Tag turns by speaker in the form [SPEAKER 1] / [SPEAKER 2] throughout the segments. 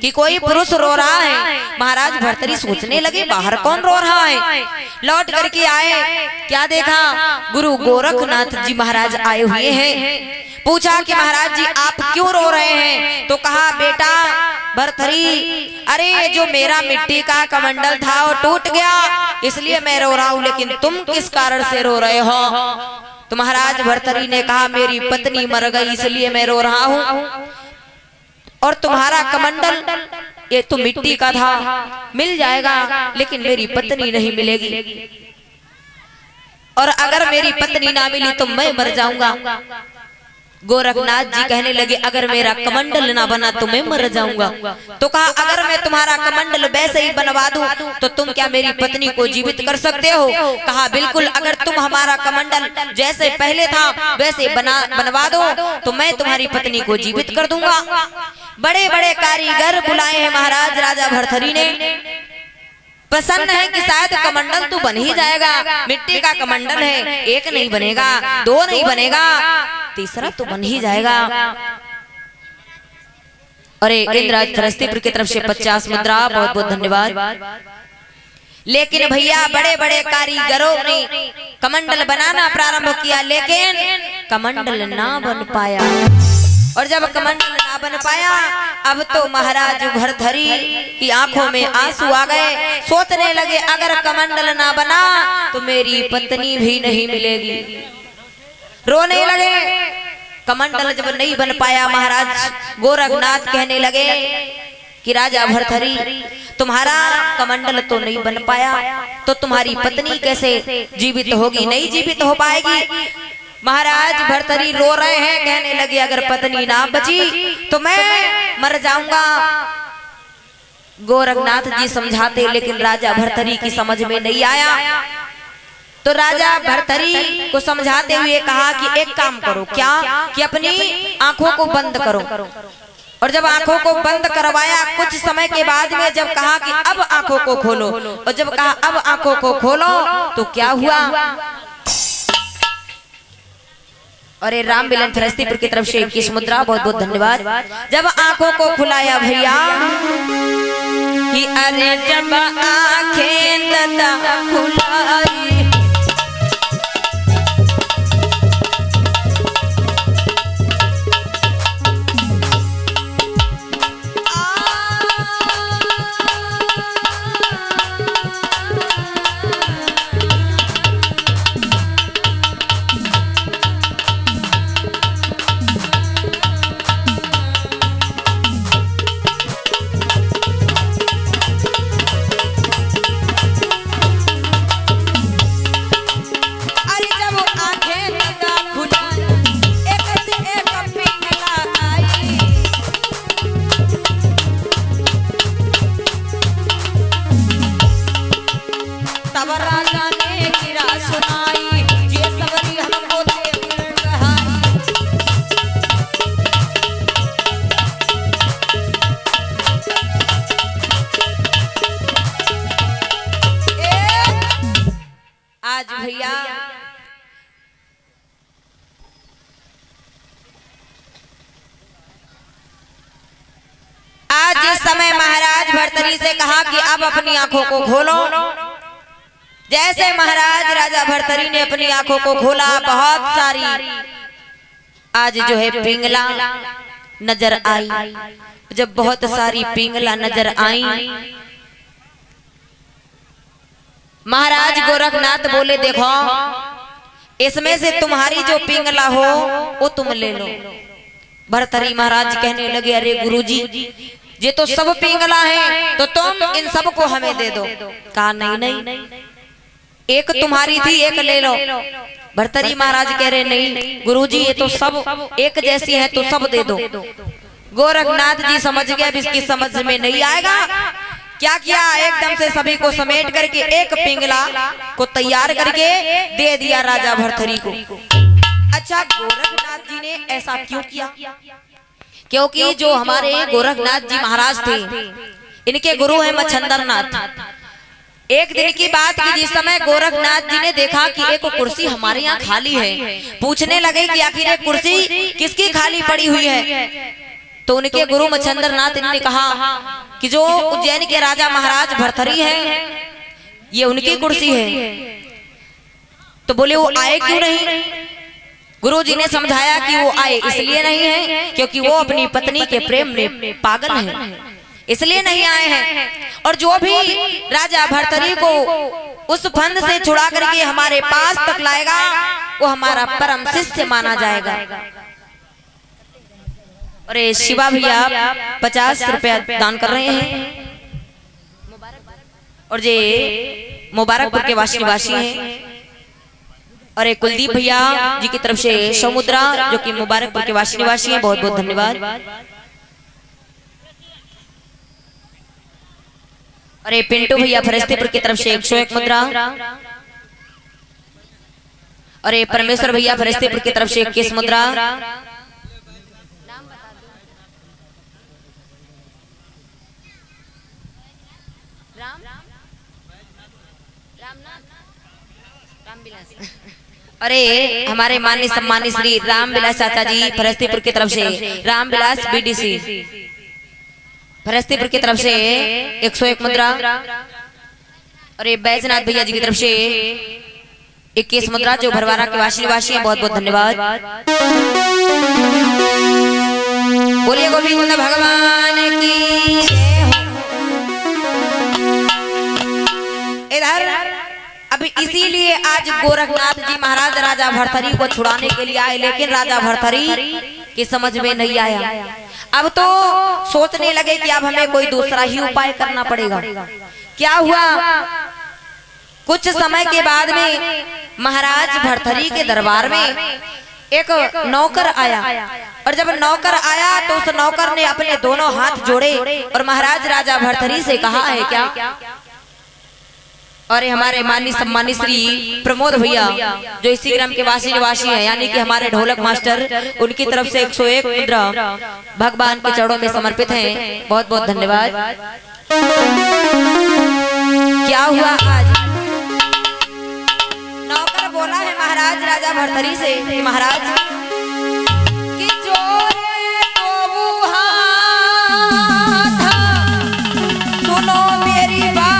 [SPEAKER 1] कि कोई पुरुष रो रहा है। महाराज भर्तरी सोचने लगे बाहर कौन रो रहा है। लौट करके आए, क्या देखा, गुरु गोरखनाथ जी महाराज आए हुए हैं। पूछा कि महाराज जी आप क्यों रो रहे हैं। तो कहा बेटा भर्तरी, अरे जो मेरा मिट्टी का कमंडल था वो टूट गया, इसलिए मैं रो रहा हूँ, लेकिन तुम किस कारण से रो रहे हो। तो महाराज भर्तरी ने कहा मेरी पत्नी मर गई इसलिए मैं रो रहा हूँ, और तुम्हारा कमंडल ये तो मिट्टी का था, मिल जाएगा, लेकिन मेरी पत्नी नहीं मिलेगी, और अगर मेरी पत्नी ना मिली तो मैं मर जाऊंगा। गोरखनाथ जी कहने लगे अगर मेरा कमंडल ना बना तो मैं मर जाऊंगा। तो कहा अगर मैं तुम्हारा कमंडल वैसे ही बनवा दूं तो तुम क्या मेरी पत्नी को जीवित कर सकते हो। कहा बिल्कुल, अगर तुम हमारा कमंडल जैसे पहले था वैसे बनवा दो तो मैं तुम्हारी पत्नी को जीवित कर दूंगा। बड़े बड़े कारीगर बुलाए हैं महाराज राजा भर्तरी ने। प्रसन्न है कि शायद कमंडल तो बन ही जाएगा, मिट्टी का कमंडल है, एक नहीं बनेगा, दो नहीं बनेगा, तीसरा तो बन ही जाएगा। अरे इंद्राज फरस्तीपुर की तरफ से 50 मुद्रा, बहुत बहुत धन्यवाद। लेकिन भैया बड़े बड़े कारीगरों ने कमंडल बनाना प्रारंभ किया, लेकिन कमंडल ना बन पाया। और जब कमंडल ना बन पाया, अब तो महाराज भर्तरी की आंखों में आंसू आ गए। सोचने लगे अगर कमंडल ना बना तो मेरी पत्नी भी नहीं मिलेगी। रोने लगे। कमंडल जब नहीं बन पाया, महाराज गोरखनाथ कहने लगे कि राजा भर्तरी तुम्हारा कमंडल तो नहीं बन पाया, तो तुम्हारी पत्नी कैसे जीवित होगी, नहीं जीवित हो पाएगी। महाराज भर्तरी रो रहे हैं, कहने लगे अगर पत्नी ना बची तो मैं मर जाऊंगा। गोरखनाथ जी समझाते, लेकिन राजा भर्तरी की समझ में नहीं आया। तो राजा भर्तरी को समझाते हुए कहा कि एक काम करो, क्या कि अपनी आंखों को बंद करो। और जब आंखों को बंद करवाया, कुछ समय के बाद में जब कहा कि अब आंखों को खोलो, और जब कहा अब आंखों को खोलो, तो क्या हुआ। अरे राम मिलन फरस्तीपुर की तरफ से 21 मुद्रा, बहुत बहुत धन्यवाद। जब आंखों को खुलाया भैया कि अरे जब आंखें दादा खुलाई, भैया आज इस समय महाराज भर्तरी से कहा कि अब अपनी आंखों को खोलो। जैसे महाराज राजा भर्तरी ने अपनी आंखों को खोला, बहुत सारी आज जो है पिंगला नजर आई। जब बहुत सारी पिंगला नजर आई, महाराज गोरखनाथ बोले देखो इसमें से तुम्हारी जो पिंगला हो वो तुम ले लो। भर्तरी महाराज कहने लगे अरे गुरुजी ये तो सब पिंगला है, तो तुम इन सब को हमें दे दो। कहा नहीं नहीं, एक तुम्हारी थी एक ले लो। भर्तरी महाराज कह रहे नहीं गुरुजी ये तो सब एक जैसी है तो सब दे दो। गोरखनाथ जी समझ गया इसकी समझ में नहीं आएगा। क्या किया, एकदम से सभी को समेट करके एक पिंगला को तैयार करके दे दिया राजा भर्तरी को। अच्छा गोरखनाथ जी ने ऐसा क्यों किया, क्योंकि जो हमारे गोरखनाथ जी महाराज थे इनके गुरु हैं मच्छंदरनाथ। एक दिन की बात की, जिस समय गोरखनाथ जी ने देखा कि एक कुर्सी हमारे यहाँ खाली है, पूछने लगे कि आखिर ये कुर्सी किसकी खाली पड़ी हुई है। तो उनके गुरु मच्छिंद्र नाथ ने कहा कि जो उज्जैन के राजा महाराज भर्तरी हैं, ये उनकी कुर्सी है। तो बोले वो आए क्यों नहीं? गुरु जी ने समझाया कि वो आए इसलिए नहीं है क्योंकि वो अपनी पत्नी के प्रेम में पागल हैं, इसलिए नहीं आए हैं। और जो भी राजा भर्तरी को उस फंद से छुड़ा करके हमारे पास तक लाएगा वो हमारा परम शिष्य माना जाएगा। अरे शिवा भैया 50 रुपया दान कर रहे हैं और ये मुबारकपुर के वासी हैं। और एक कुलदीप भैया जी की तरफ से समुद्रा जो कि मुबारकपुर के वासी हैं, बहुत बहुत धन्यवाद। अरे पिंटू भैया फरिश्तेपुर की तरफ से 101 मुद्रा। अरे परमेश्वर भैया फरिश्तेपुर की तरफ से 21 मुद्रा। अरे हमारे माननीय सम्मानित श्री रामविलास चाचा जी फरिश्तेपुर की तरफ से, रामविलास बीडीसी फरिश्तेपुर की तरफ से 101 मुद्रा। अरे बैजनाथ भैया जी की तरफ से 21 मुद्रा जो भरवारा के वासी हैं, बहुत बहुत धन्यवाद। बोलिए गोविंद भगवान की जय हो। इधर अब इसीलिए आज गोरखनाथ जी महाराज राजा भर्तरी को छुड़ाने के लिए आए, लेकिन राजा भर्तरी की समझ में नहीं आया। अब तो सोचने लगे कि अब हमें कोई दूसरा ही उपाय करना पड़ेगा। क्या हुआ, कुछ समय के बाद में महाराज भर्तरी के दरबार में एक नौकर आया, और जब नौकर आया तो उस नौकर ने अपने दोनों हाथ जोड़े और महाराज राजा भर्तरी से कहा है क्या। और हमारे माननीय सम्मानित श्री प्रमोद भैया जो इसी ग्राम के वासी हैं, यानी कि हमारे ढोलक मास्टर, उनकी तरफ से 101 मुद्रा भगवान के चरणों में समर्पित हैं, बहुत बहुत धन्यवाद। क्या हुआ, आज नौकर बोला है महाराज राजा भर्तरी से कि महाराज कि जोरे तो हाथ सुनो मेरी बात,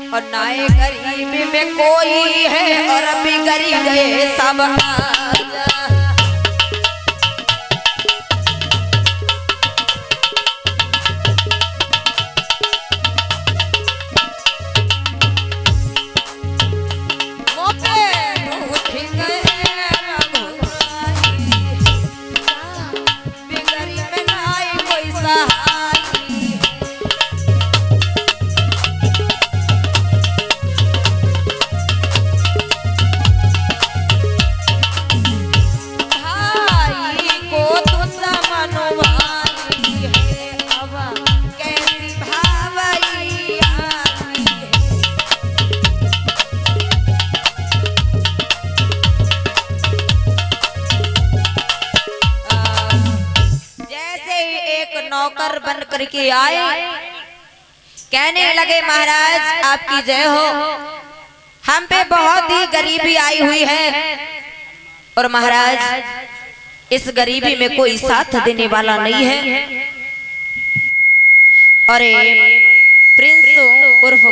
[SPEAKER 1] और नाए गरीब में कोई है और अभी गरीब है सब। नौकर बन करके आए, कहने लगे महाराज आपकी जय हो, हम पे बहुत ही गरीबी आई हुई है और महाराज इस गरीबी में कोई साथ देने वाला नहीं है। और प्रिंस उर्फ